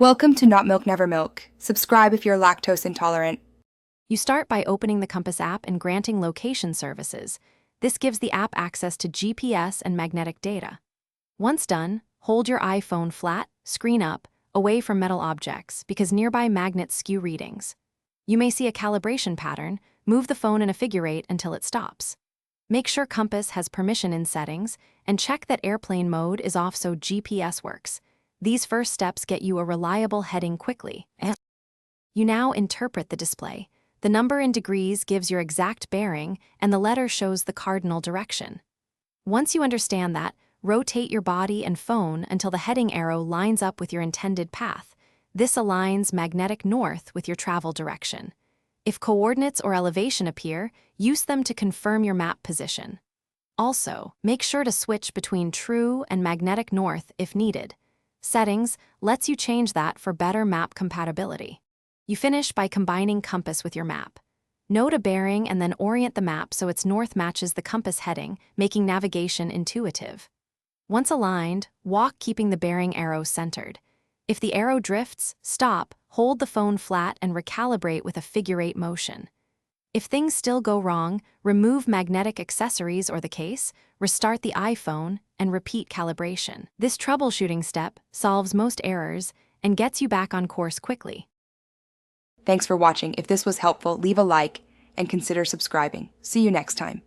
Welcome to Not Milk Never Milk. Subscribe if you're lactose intolerant. You start by opening the Compass app and granting location services. This gives the app access to GPS and magnetic data. Once done, hold your iPhone flat, screen up, away from metal objects because nearby magnets skew readings. You may see a calibration pattern. Move the phone in a figure eight until it stops. Make sure Compass has permission in settings and check that airplane mode is off so GPS works. These first steps get you a reliable heading quickly. You now interpret the display. The number in degrees gives your exact bearing, and the letter shows the cardinal direction. Once you understand that, rotate your body and phone until the heading arrow lines up with your intended path. This aligns magnetic north with your travel direction. If coordinates or elevation appear, use them to confirm your map position. Also, make sure to switch between true and magnetic north if needed. Settings lets you change that for better map compatibility. You finish by combining Compass with your map. Note a bearing and then orient the map so its north matches the compass heading, making navigation intuitive. Once aligned, walk keeping the bearing arrow centered. If the arrow drifts, stop, hold the phone flat and recalibrate with a figure eight motion. If things still go wrong, remove magnetic accessories or the case, restart the iPhone, and repeat calibration. This troubleshooting step solves most errors and gets you back on course quickly. Thanks for watching. If this was helpful, leave a like and consider subscribing. See you next time.